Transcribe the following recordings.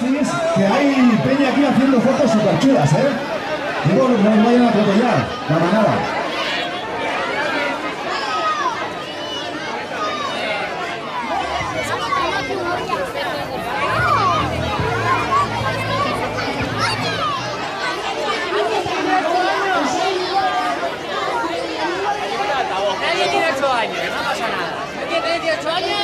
Asís, que hay peña aquí haciendo fotos súper chulas, ¿eh? Digo, no nos vayan a atropellar, la manada. Nadie tiene 8 años, no pasa nada. ¿Nadie tiene 18 años?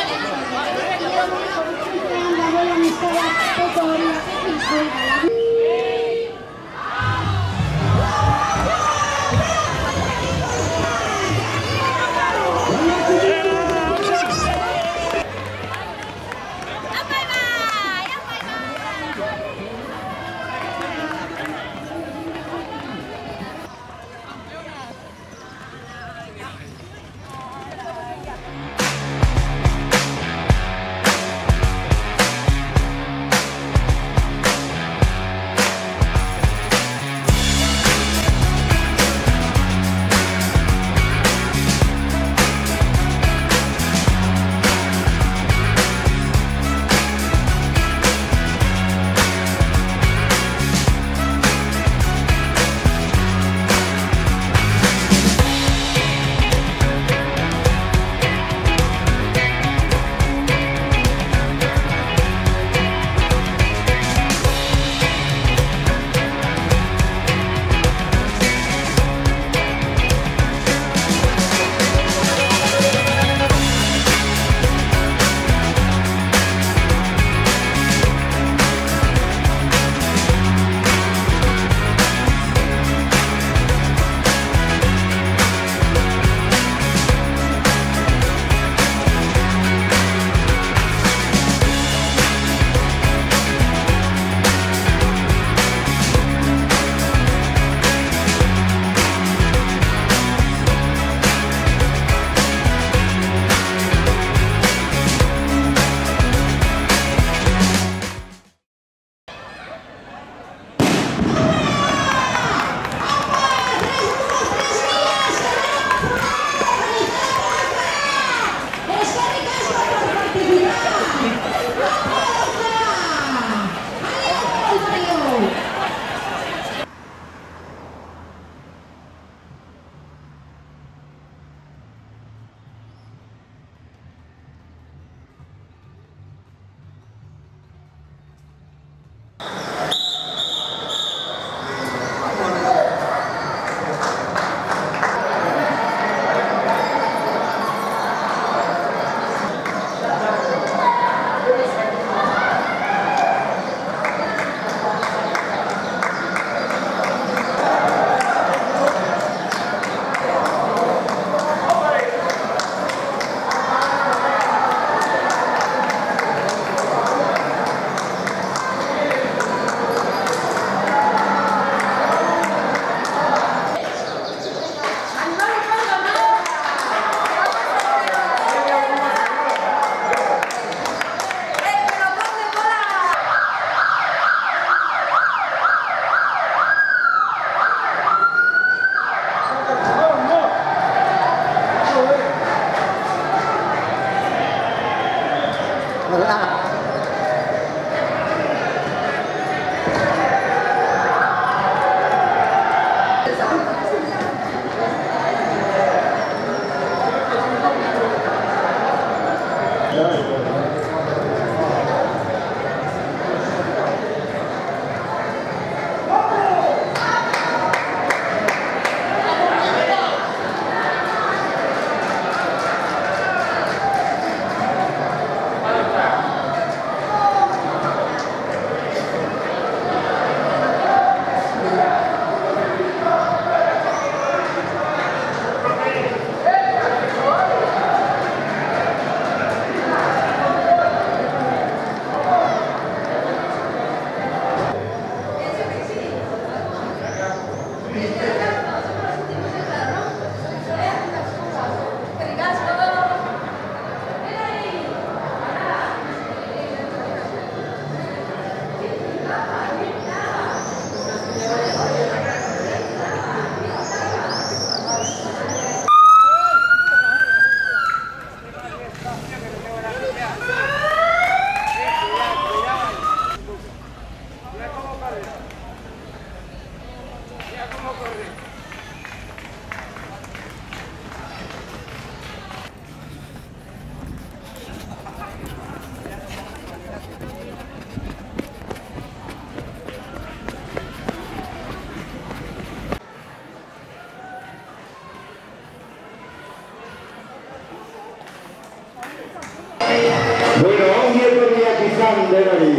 izan denori.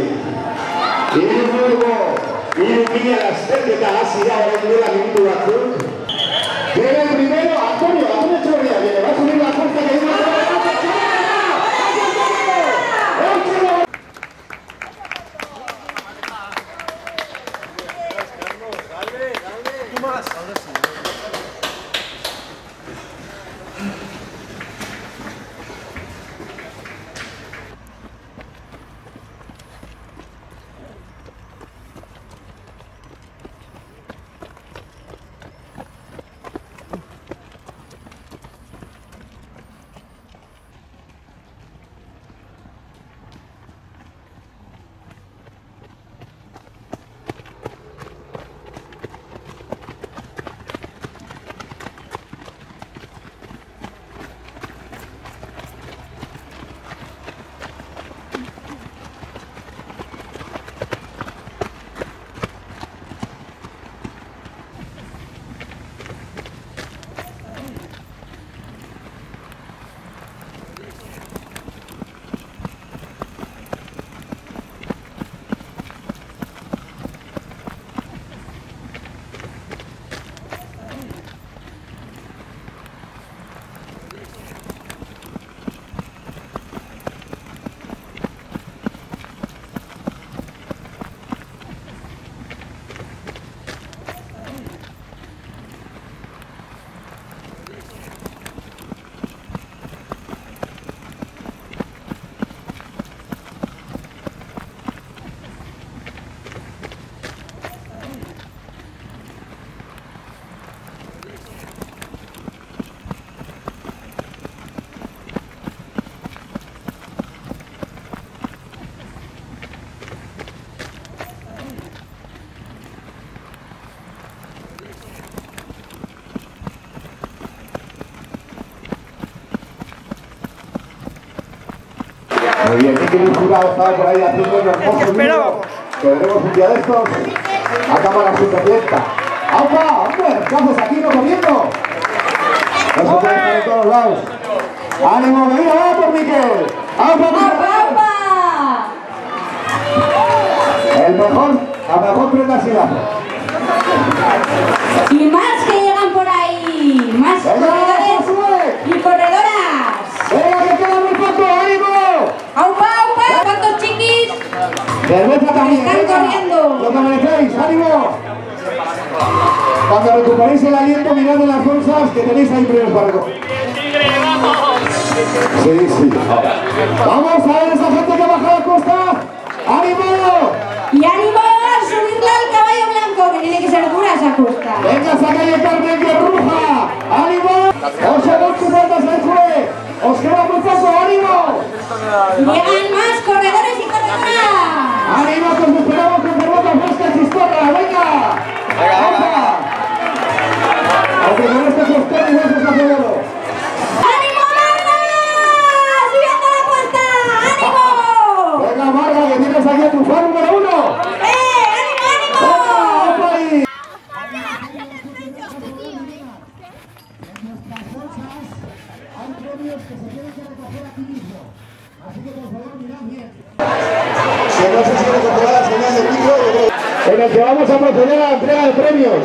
Hirurgo, mila lasterketa hasi da orain dela minutu batzuk. Viene el primero, Antonio Echeverría, viene, va a subir la fuerza que viene. Muy bien, un jurado estaba por ahí haciendo un hermoso vídeo que veremos un día de estos a cámara superabierta. ¡Aupa! ¡Hombre! ¿Qué haces aquí no comiendo? No se puede estar en todos lados. ¡Ánimo, bebida! ¡Va por Miquel! ¡Aupa! ¡Aupa! La mejor prenda silazo. Y más que llegan por ahí. Más corredores y corredoras. ¡Venga, que queda muy poco! ¡Ánimo! ¡Aupa, aupa! ¿Cuántos chiquis? ¡Cerveza también! ¡Están corriendo! ¡Lo que merecéis! ¡Ánimo! Cuando recuperéis el aliento, mirad en las bolsas que tenéis ahí premios para recoger. Sí. Vamos a ver esa gente que baja la costa. ¡Ánimo! Y ánimo a subirla al caballo blanco, que tiene que ser dura esa costa. ¡Venga, saca el Carmen que ruja! ¡Ánimo! ¡Os llevo sus vueltas al juez! ¡Os queda muy poco! ¡Ánimo! Llegan más corredores y corredoras. ¡Ánimo, que os esperamos con cervezas frescas chistorra! ¡Venga! ¡Opa! Aunque con este costero y besos hace oro. ¡Ánimo, Marga! ¡Subiendo la cuesta! ¡Ánimo! Venga, Marga, que tienes aquí a tu fan número 1. ¡Ánimo, ánimo! ¡Opa ahí! Que no sé si recuperar la señal del micro, en el que vamos a proceder a la entrega de premios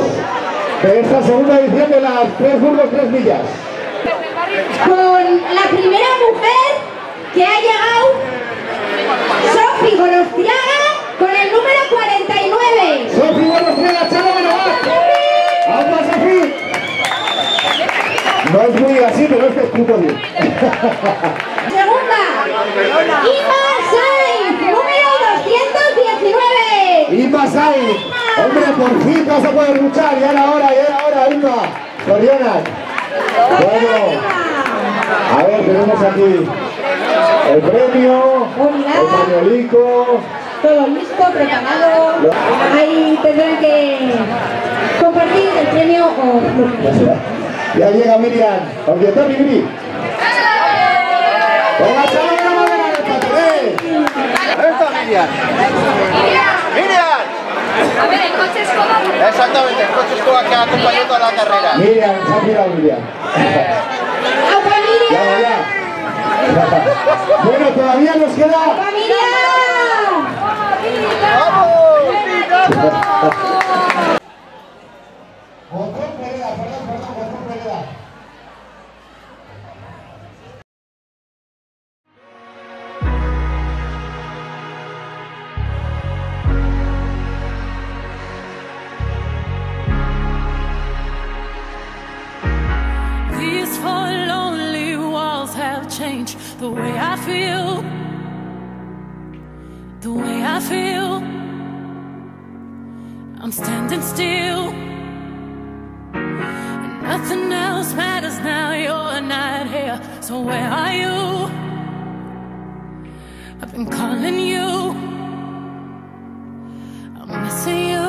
de esta segunda edición de las 3 Burgos 3 millas. Con la primera mujer que ha llegado, Sofi Gorostiaga, con el número 49. Sofi Gorostiaga, Chalo Benoat. ¡Alba, Sofi! No es muy así, pero este es puto bien. Segunda, Ima Sainz, número 219. Ima Sainz, hombre, por fin vas a poder luchar, ya era hora, Ima. Soriana. Bueno, a ver, tenemos aquí el premio, el pañuelico. Todo listo, preparado. Ahí tendrán que compartir el premio o Ya llega Miriam, aunque está Miri. ¡Venga, chaval, la madera del patrón! ¿Dónde está Miriam? ¡Miriam! A ver, el coche es como... Exactamente, el coche es como que ha acompañado toda la carrera. Miriam, se ha tirado Miriam. Ya. Bueno, todavía nos queda... ¡Familia! the way I feel, the way I feel. I'm standing still, and nothing else matters now. You're not here, so where are you? I've been calling you, I'm missing you.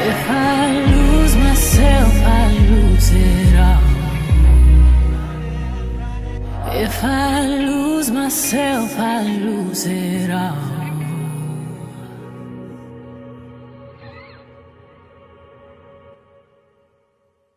If I lose myself, I lose it all. If I lose myself, I lose it all.